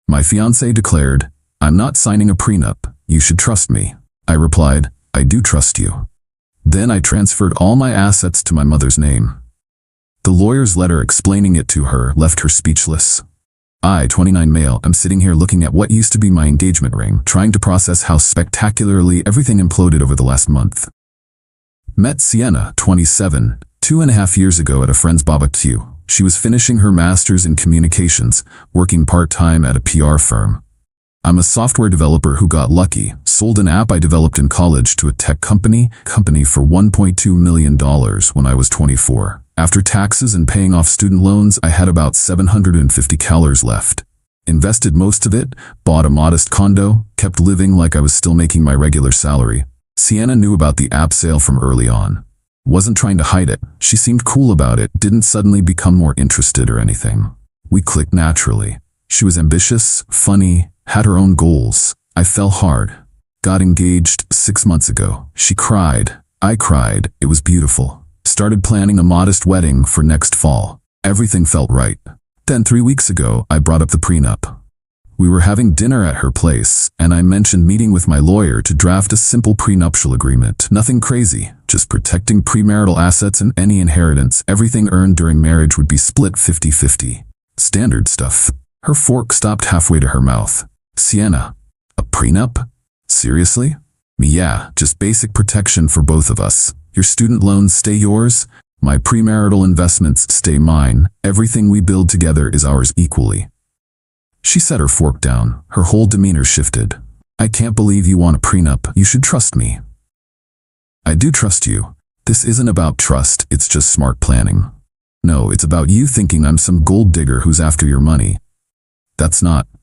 My fiancée declared, "I'm not signing a prenup. You should trust me." I replied, "I do trust you." Then I transferred all my assets to my mother's name. The lawyer's letter explaining it to her left her speechless. I, 29 male, am sitting here looking at what used to be my engagement ring, trying to process how spectacularly everything imploded over the last month. Met Sienna, 27, 2.5 years ago at a friend's barbecue. She was finishing her master's in communications, working part-time at a PR firm. I'm a software developer who got lucky, sold an app I developed in college to a tech company for $1.2 million when I was 24. After taxes and paying off student loans, I had about $750 left. Invested most of it, bought a modest condo, kept living like I was still making my regular salary. Sienna knew about the app sale from early on. Wasn't trying to hide it. She seemed cool about it, didn't suddenly become more interested or anything. We clicked naturally. She was ambitious, funny, had her own goals. I fell hard. Got engaged 6 months ago. She cried. I cried. It was beautiful. Started planning a modest wedding for next fall. Everything felt right. Then 3 weeks ago, I brought up the prenup. We were having dinner at her place, and I mentioned meeting with my lawyer to draft a simple prenuptial agreement. Nothing crazy, just protecting premarital assets and any inheritance. Everything earned during marriage would be split 50-50. Standard stuff. Her fork stopped halfway to her mouth. Sienna, a prenup? Seriously? Yeah, just basic protection for both of us. Your student loans stay yours, my premarital investments stay mine. Everything we build together is ours equally. She set her fork down. Her whole demeanor shifted. I can't believe you want a prenup. You should trust me. I do trust you. This isn't about trust, it's just smart planning. No, it's about you thinking I'm some gold digger who's after your money.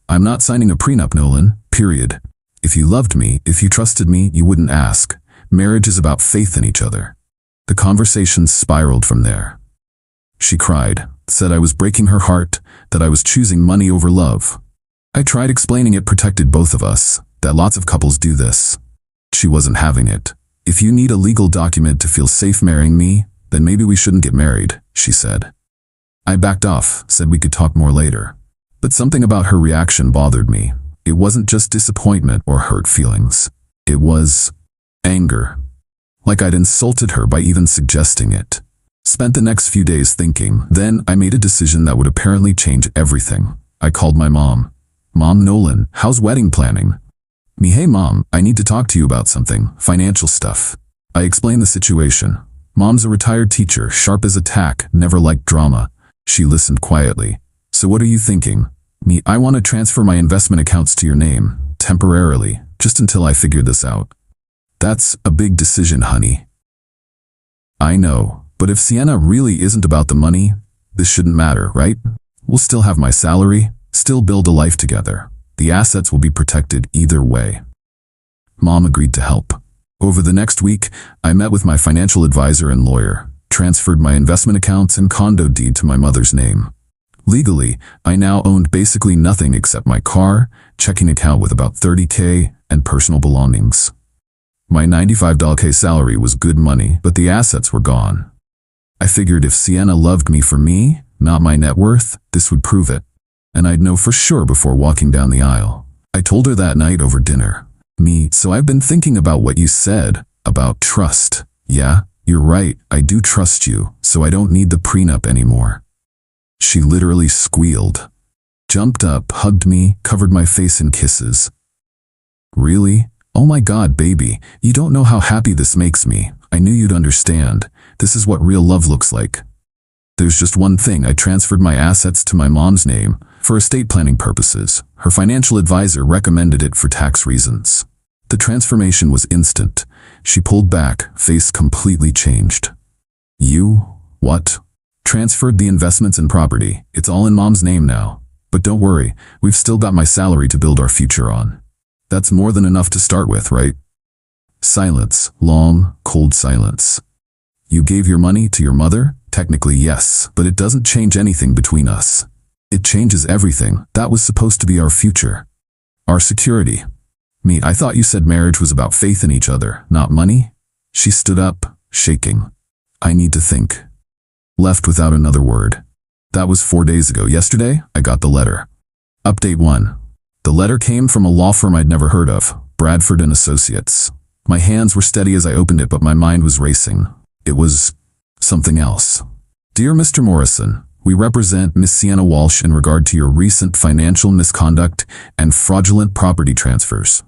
I'm not signing a prenup, Nolan, period. If you loved me, if you trusted me, you wouldn't ask. Marriage is about faith in each other. The conversation spiraled from there. She cried, said I was breaking her heart, that I was choosing money over love. I tried explaining it protected both of us, that lots of couples do this. She wasn't having it. If you need a legal document to feel safe marrying me, then maybe we shouldn't get married, she said. I backed off, said we could talk more later. But something about her reaction bothered me. It wasn't just disappointment or hurt feelings. It was anger. Like I'd insulted her by even suggesting it. Spent the next few days thinking. Then I made a decision that would apparently change everything. I called my mom. Mom, Nolan, how's wedding planning? Me, hey mom, I need to talk to you about something, financial stuff. I explained the situation. Mom's a retired teacher, sharp as a tack, never liked drama. She listened quietly. So what are you thinking? Me, I want to transfer my investment accounts to your name, temporarily, just until I figure this out. That's a big decision, honey. I know, but if Sienna really isn't about the money, this shouldn't matter, right? We'll still have my salary, still build a life together. The assets will be protected either way. Mom agreed to help. Over the next week, I met with my financial advisor and lawyer, transferred my investment accounts and condo deed to my mother's name. Legally, I now owned basically nothing except my car, checking account with about $30K, and personal belongings. My $95K salary was good money, but the assets were gone. I figured if Sienna loved me for me, not my net worth, this would prove it. And I'd know for sure before walking down the aisle. I told her that night over dinner. So I've been thinking about what you said, about trust. Yeah, you're right, I do trust you, so I don't need the prenup anymore. She literally squealed. Jumped up, hugged me, covered my face in kisses. Really? Oh my God, baby, you don't know how happy this makes me. I knew you'd understand. This is what real love looks like. There's just one thing. I transferred my assets to my mom's name for estate planning purposes. Her financial advisor recommended it for tax reasons. The transformation was instant. She pulled back, face completely changed. You? What? Transferred the investments and property. It's all in mom's name now. But don't worry, we've still got my salary to build our future on. That's more than enough to start with, right? Silence. Long, cold silence. You gave your money to your mother? Technically, yes, but it doesn't change anything between us. It changes everything. That was supposed to be our future. Our security. I thought you said marriage was about faith in each other, not money? She stood up, shaking. I need to think. Left without another word. That was 4 days ago. Yesterday, I got the letter. Update 1. The letter came from a law firm I'd never heard of, Bradford and Associates. My hands were steady as I opened it, but my mind was racing. It was something else. Dear Mr. Morrison, we represent Miss Sienna Walsh in regard to your recent financial misconduct and fraudulent property transfers.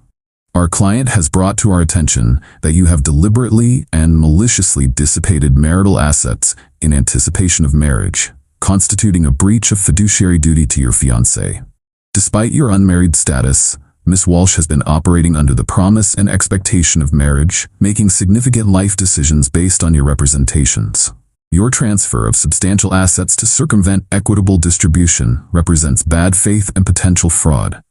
Our client has brought to our attention that you have deliberately and maliciously dissipated marital assets in anticipation of marriage, constituting a breach of fiduciary duty to your fiancé. Despite your unmarried status, Miss Walsh has been operating under the promise and expectation of marriage, making significant life decisions based on your representations. Your transfer of substantial assets to circumvent equitable distribution represents bad faith and potential fraud.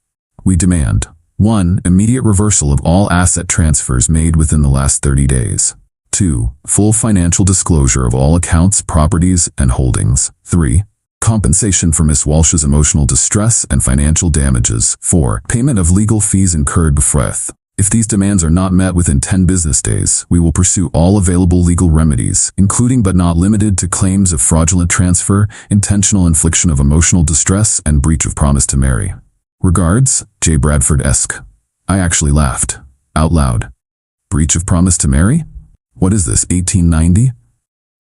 We demand 1. Immediate reversal of all asset transfers made within the last 30 days. 2. Full financial disclosure of all accounts, properties, and holdings. 3. Compensation for Miss Walsh's emotional distress and financial damages. 4. Payment of legal fees incurred beforehand. If these demands are not met within 10 business days, we will pursue all available legal remedies, including but not limited to claims of fraudulent transfer, intentional infliction of emotional distress, and breach of promise to marry. Regards, J. Bradford-esque. I actually laughed. Out loud. Breach of promise to marry? What is this, 1890?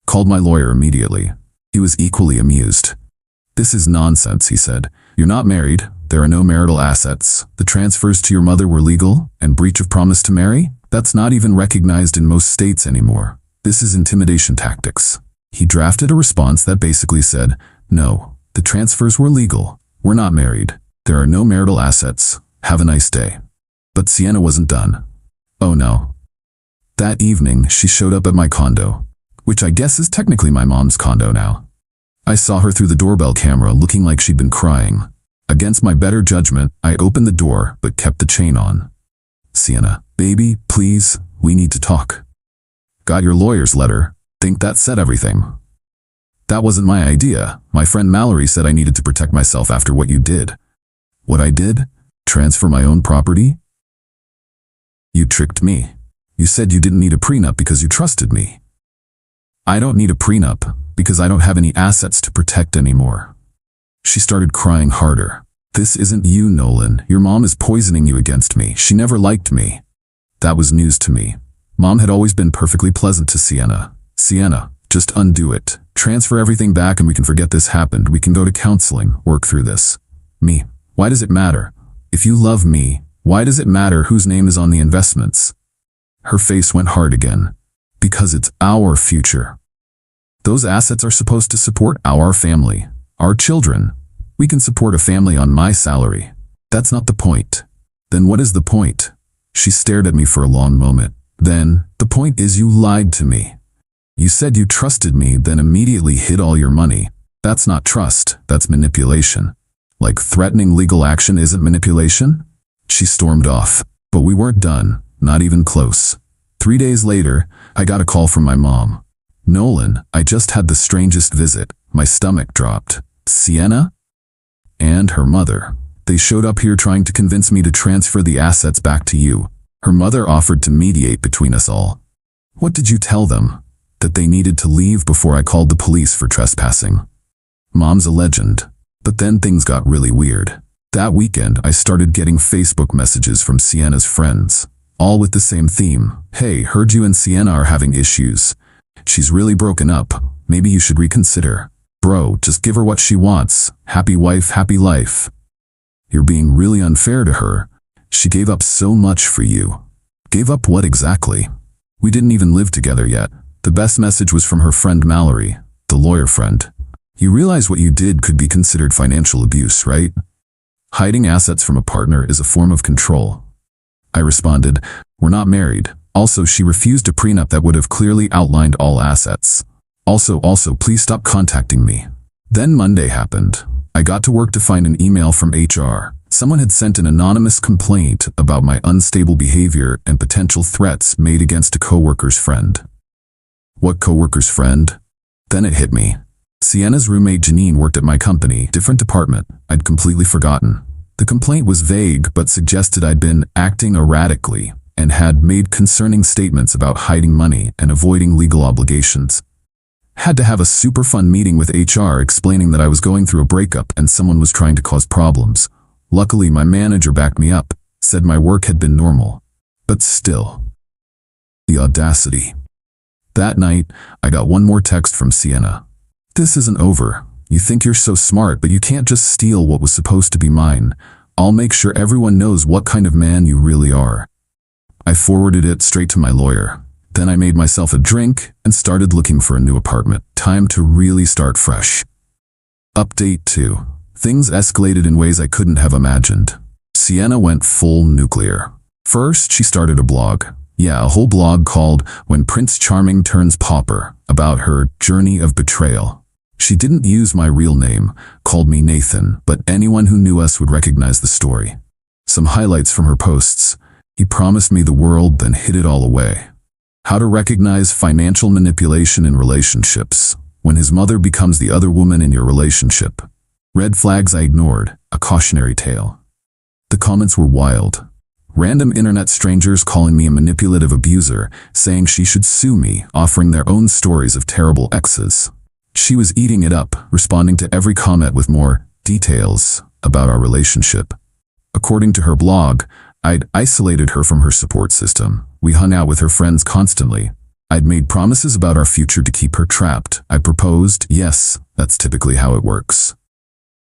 Called my lawyer immediately. He was equally amused. This is nonsense, he said. You're not married. There are no marital assets. The transfers to your mother were legal, and breach of promise to marry? That's not even recognized in most states anymore. This is intimidation tactics. He drafted a response that basically said, no, the transfers were legal. We're not married. There are no marital assets. Have a nice day. But Sienna wasn't done. Oh no. That evening, she showed up at my condo, which I guess is technically my mom's condo now. I saw her through the doorbell camera looking like she'd been crying. Against my better judgment, I opened the door but kept the chain on. Sienna, baby, please, we need to talk. Got your lawyer's letter. Think that said everything. That wasn't my idea. My friend Mallory said I needed to protect myself after what you did. What I did? Transfer my own property? You tricked me. You said you didn't need a prenup because you trusted me. I don't need a prenup because I don't have any assets to protect anymore. She started crying harder. This isn't you, Nolan. Your mom is poisoning you against me. She never liked me. That was news to me. Mom had always been perfectly pleasant to Sienna. Sienna, just undo it. Transfer everything back and we can forget this happened. We can go to counseling, work through this. Me. Why does it matter? If you love me, why does it matter whose name is on the investments? Her face went hard again. Because it's our future. Those assets are supposed to support our family, our children. We can support a family on my salary. That's not the point. Then what is the point? She stared at me for a long moment. Then, the point is you lied to me. You said you trusted me, then immediately hid all your money. That's not trust, that's manipulation. Like threatening legal action isn't manipulation? She stormed off. But we weren't done, not even close. 3 days later, I got a call from my mom. Nolan, I just had the strangest visit. My stomach dropped. Sienna? And her mother. They showed up here trying to convince me to transfer the assets back to you. Her mother offered to mediate between us all. What did you tell them? That they needed to leave before I called the police for trespassing. Mom's a legend. But then things got really weird. That weekend, I started getting Facebook messages from Sienna's friends, all with the same theme. Hey, heard you and Sienna are having issues. She's really broken up. Maybe you should reconsider. Bro, just give her what she wants. Happy wife, happy life. You're being really unfair to her. She gave up so much for you. Gave up what exactly? We didn't even live together yet. The best message was from her friend Mallory, the lawyer friend. You realize what you did could be considered financial abuse, right? Hiding assets from a partner is a form of control. I responded, we're not married. Also, she refused a prenup that would have clearly outlined all assets. Also, please stop contacting me. Then Monday happened. I got to work to find an email from HR. Someone had sent an anonymous complaint about my unstable behavior and potential threats made against a coworker's friend. What coworker's friend? Then it hit me. Sienna's roommate Janine worked at my company, different department. I'd completely forgotten. The complaint was vague but suggested I'd been acting erratically and had made concerning statements about hiding money and avoiding legal obligations. Had to have a super fun meeting with HR explaining that I was going through a breakup and someone was trying to cause problems. Luckily, my manager backed me up, said my work had been normal. But still. The audacity. That night, I got one more text from Sienna. This isn't over. You think you're so smart, but you can't just steal what was supposed to be mine. I'll make sure everyone knows what kind of man you really are. I forwarded it straight to my lawyer. Then I made myself a drink and started looking for a new apartment. Time to really start fresh. Update 2. Things escalated in ways I couldn't have imagined. Sienna went full nuclear. First, she started a blog. Yeah, a whole blog called When Prince Charming Turns Pauper, about her journey of betrayal. She didn't use my real name, called me Nathan, but anyone who knew us would recognize the story. Some highlights from her posts. He promised me the world, then hid it all away. How to recognize financial manipulation in relationships. When his mother becomes the other woman in your relationship. Red flags I ignored, a cautionary tale. The comments were wild. Random internet strangers calling me a manipulative abuser, saying she should sue me, offering their own stories of terrible exes. She was eating it up, responding to every comment with more details about our relationship. According to her blog, I'd isolated her from her support system. We hung out with her friends constantly. I'd made promises about our future to keep her trapped. I proposed, yes, that's typically how it works.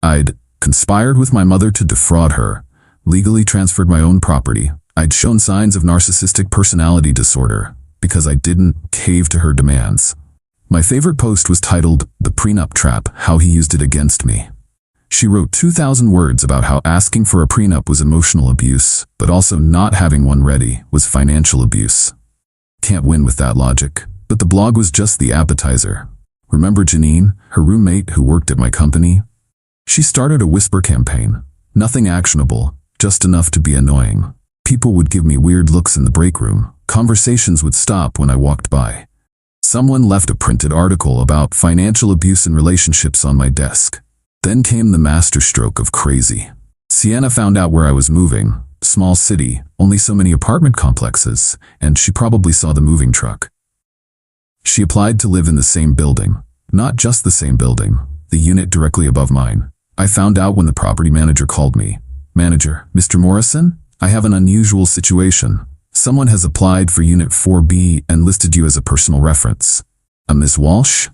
I'd conspired with my mother to defraud her, legally transferred my own property. I'd shown signs of narcissistic personality disorder because I didn't cave to her demands. My favorite post was titled, The Prenup Trap, How He Used It Against Me. She wrote 2,000 words about how asking for a prenup was emotional abuse, but also not having one ready was financial abuse. Can't win with that logic. But the blog was just the appetizer. Remember Janine, her roommate who worked at my company? She started a whisper campaign. Nothing actionable, just enough to be annoying. People would give me weird looks in the break room. Conversations would stop when I walked by. Someone left a printed article about financial abuse in relationships on my desk. Then came the masterstroke of crazy. Sienna found out where I was moving. Small city, only so many apartment complexes, and she probably saw the moving truck. She applied to live in the same building. Not just the same building, the unit directly above mine. I found out when the property manager called me. Manager, Mr. Morrison, I have an unusual situation. Someone has applied for Unit 4B and listed you as a personal reference. A Miss Walsh?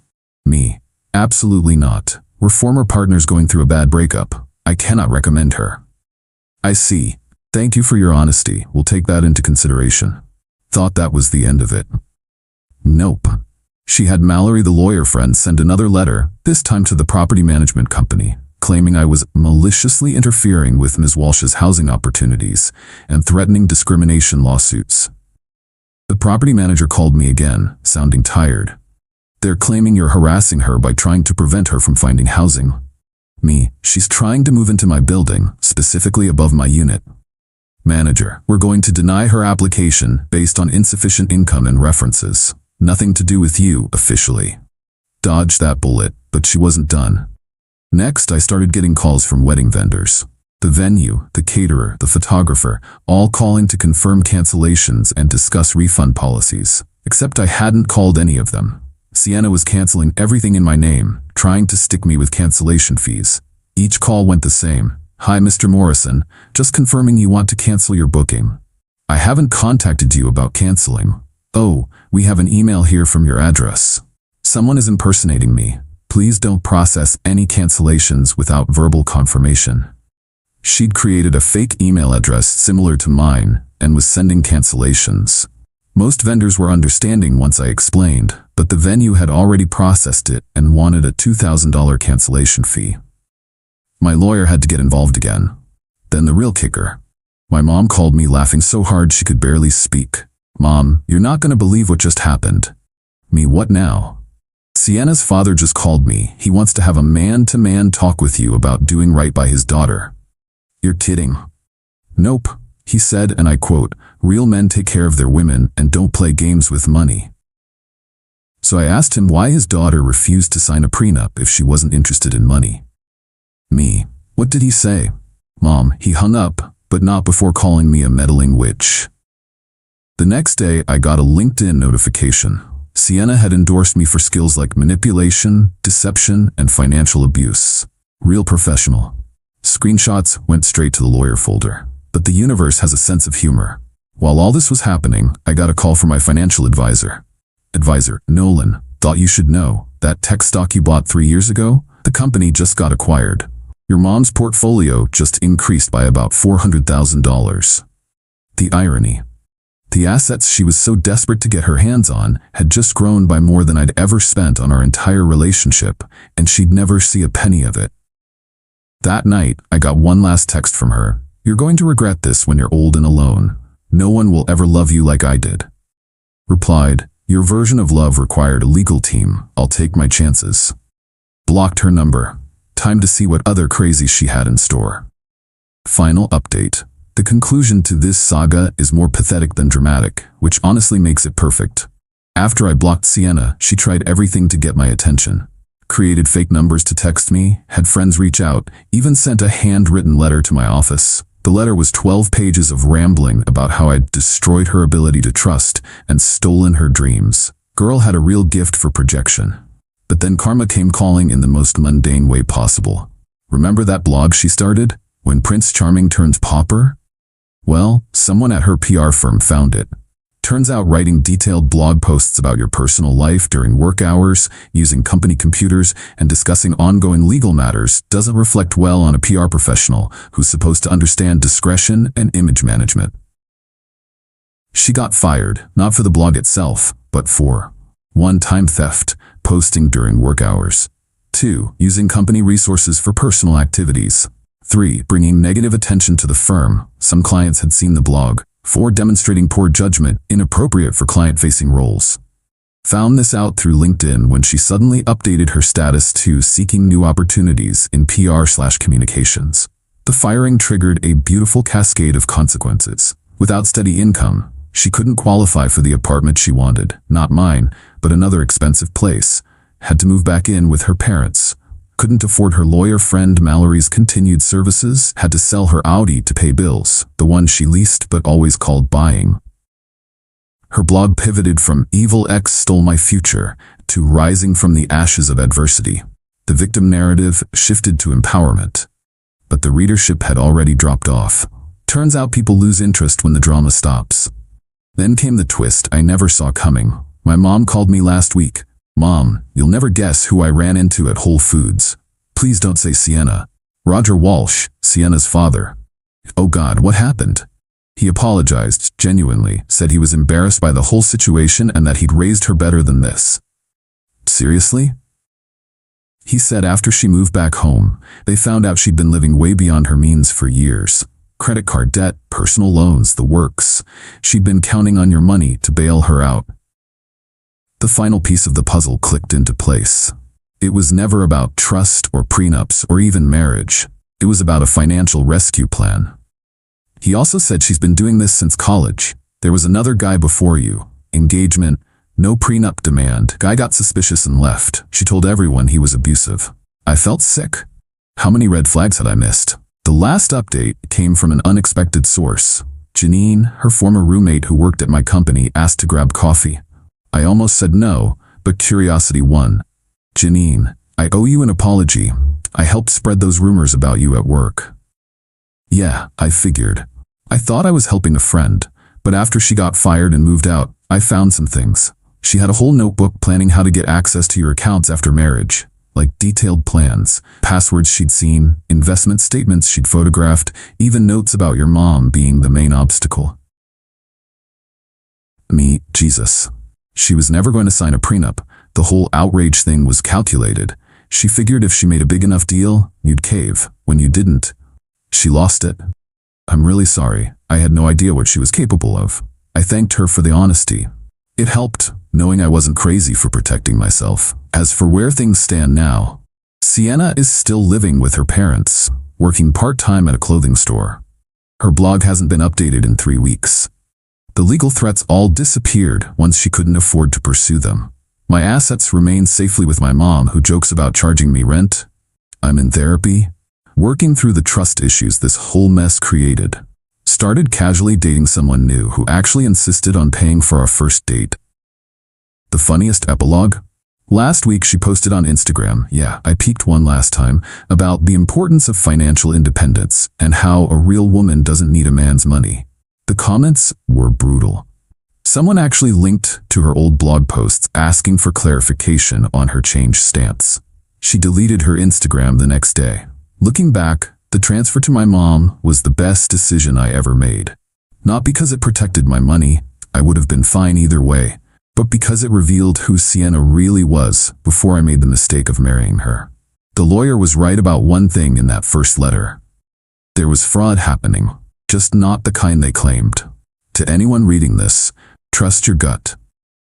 Me. Absolutely not. We're former partners going through a bad breakup. I cannot recommend her. I see. Thank you for your honesty. We'll take that into consideration. Thought that was the end of it. Nope. She had Mallory, the lawyer friend, send another letter, this time to the property management company, claiming I was maliciously interfering with Ms. Walsh's housing opportunities and threatening discrimination lawsuits. The property manager called me again, sounding tired. They're claiming you're harassing her by trying to prevent her from finding housing. Me, she's trying to move into my building, specifically above my unit. Manager, we're going to deny her application based on insufficient income and references. Nothing to do with you, officially. Dodged that bullet, but she wasn't done. Next, I started getting calls from wedding vendors. The venue, the caterer, the photographer, all calling to confirm cancellations and discuss refund policies. Except I hadn't called any of them. Sienna was canceling everything in my name, trying to stick me with cancellation fees. Each call went the same. Hi, Mr. Morrison, just confirming you want to cancel your booking. I haven't contacted you about canceling. Oh, we have an email here from your address. Someone is impersonating me. Please don't process any cancellations without verbal confirmation. She'd created a fake email address similar to mine and was sending cancellations. Most vendors were understanding once I explained, but the venue had already processed it and wanted a $2,000 cancellation fee. My lawyer had to get involved again. Then the real kicker. My mom called me laughing so hard she could barely speak. Mom, you're not going to believe what just happened. Me, what now? Sienna's father just called me. He wants to have a man-to-man talk with you about doing right by his daughter. You're kidding. Nope, he said, and I quote, real men take care of their women and don't play games with money. So I asked him why his daughter refused to sign a prenup if she wasn't interested in money. Me, what did he say? Mom, he hung up, but not before calling me a meddling witch. The next day, I got a LinkedIn notification. Sienna had endorsed me for skills like manipulation, deception, and financial abuse. Real professional. Screenshots went straight to the lawyer folder. But the universe has a sense of humor. While all this was happening, I got a call from my financial advisor. Advisor, Nolan, thought you should know that tech stock you bought 3 years ago? The company just got acquired. Your mom's portfolio just increased by about $400,000. The irony. The assets she was so desperate to get her hands on had just grown by more than I'd ever spent on our entire relationship, and she'd never see a penny of it. That night, I got one last text from her. You're going to regret this when you're old and alone. No one will ever love you like I did. Replied, your version of love required a legal team. I'll take my chances. Blocked her number. Time to see what other crazies she had in store. Final update. The conclusion to this saga is more pathetic than dramatic, which honestly makes it perfect. After I blocked Sienna, she tried everything to get my attention. Created fake numbers to text me, had friends reach out, even sent a handwritten letter to my office. The letter was 12 pages of rambling about how I'd destroyed her ability to trust and stolen her dreams. Girl had a real gift for projection. But then karma came calling in the most mundane way possible. Remember that blog she started? When Prince Charming turns pauper? Well, someone at her PR firm found it. Turns out writing detailed blog posts about your personal life during work hours, using company computers, and discussing ongoing legal matters doesn't reflect well on a PR professional who's supposed to understand discretion and image management. She got fired, not for the blog itself, but for 1. Time theft, posting during work hours. 2. Using company resources for personal activities. 3. Bringing negative attention to the firm. Some clients had seen the blog. 4. Demonstrating poor judgment, inappropriate for client-facing roles. Found this out through LinkedIn when she suddenly updated her status to seeking new opportunities in PR/communications. The firing triggered a beautiful cascade of consequences. Without steady income, she couldn't qualify for the apartment she wanted, not mine, but another expensive place. Had to move back in with her parents. Couldn't afford her lawyer friend Mallory's continued services, had to sell her Audi to pay bills, the one she leased but always called buying. Her blog pivoted from "Evil X stole my future" to "Rising from the ashes of adversity." The victim narrative shifted to empowerment. But the readership had already dropped off. Turns out people lose interest when the drama stops. Then came the twist I never saw coming. My mom called me last week. Mom, you'll never guess who I ran into at Whole Foods. Please don't say Sienna. Roger Walsh, Sienna's father. Oh God, what happened? He apologized, genuinely, said he was embarrassed by the whole situation and that he'd raised her better than this. Seriously? He said after she moved back home, they found out she'd been living way beyond her means for years. Credit card debt, personal loans, the works. She'd been counting on your money to bail her out. The final piece of the puzzle clicked into place. It was never about trust or prenups or even marriage. It was about a financial rescue plan. He also said she's been doing this since college. There was another guy before you. Engagement, no prenup demand. Guy got suspicious and left. She told everyone he was abusive. I felt sick. How many red flags had I missed? The last update came from an unexpected source. Janine, her former roommate who worked at my company, asked to grab coffee. I almost said no, but curiosity won. Janine, I owe you an apology. I helped spread those rumors about you at work. Yeah, I figured. I thought I was helping a friend, but after she got fired and moved out, I found some things. She had a whole notebook planning how to get access to your accounts after marriage, like detailed plans, passwords she'd seen, investment statements she'd photographed, even notes about your mom being the main obstacle. Me, Jesus. She was never going to sign a prenup. The whole outrage thing was calculated. She figured if she made a big enough deal, you'd cave. When you didn't, she lost it. I'm really sorry. I had no idea what she was capable of. I thanked her for the honesty. It helped, knowing I wasn't crazy for protecting myself. As for where things stand now, Sienna is still living with her parents, working part-time at a clothing store. Her blog hasn't been updated in 3 weeks. The legal threats all disappeared once she couldn't afford to pursue them. My assets remain safely with my mom, who jokes about charging me rent. I'm in therapy, working through the trust issues this whole mess created. Started casually dating someone new who actually insisted on paying for our first date. The funniest epilogue? Last week she posted on Instagram, yeah, I peeked one last time, about the importance of financial independence and how a real woman doesn't need a man's money. The comments were brutal. Someone actually linked to her old blog posts asking for clarification on her changed stance. She deleted her Instagram the next day. Looking back, the transfer to my mom was the best decision I ever made. Not because it protected my money, I would have been fine either way, but because it revealed who Sienna really was before I made the mistake of marrying her. The lawyer was right about one thing in that first letter. There was fraud happening, just not the kind they claimed. To anyone reading this, trust your gut.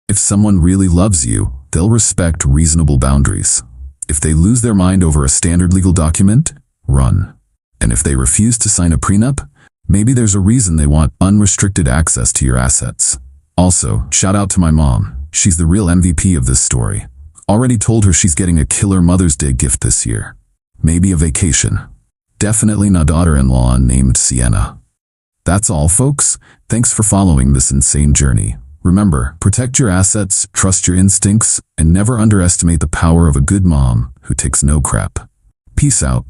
If someone really loves you, they'll respect reasonable boundaries. If they lose their mind over a standard legal document, run. And if they refuse to sign a prenup, maybe there's a reason they want unrestricted access to your assets. Also, shout out to my mom. She's the real MVP of this story. Already told her she's getting a killer Mother's Day gift this year. Maybe a vacation. Definitely not daughter-in-law named Sienna. That's all, folks. Thanks for following this insane journey. Remember, protect your assets, trust your instincts, and never underestimate the power of a good mom who takes no crap. Peace out.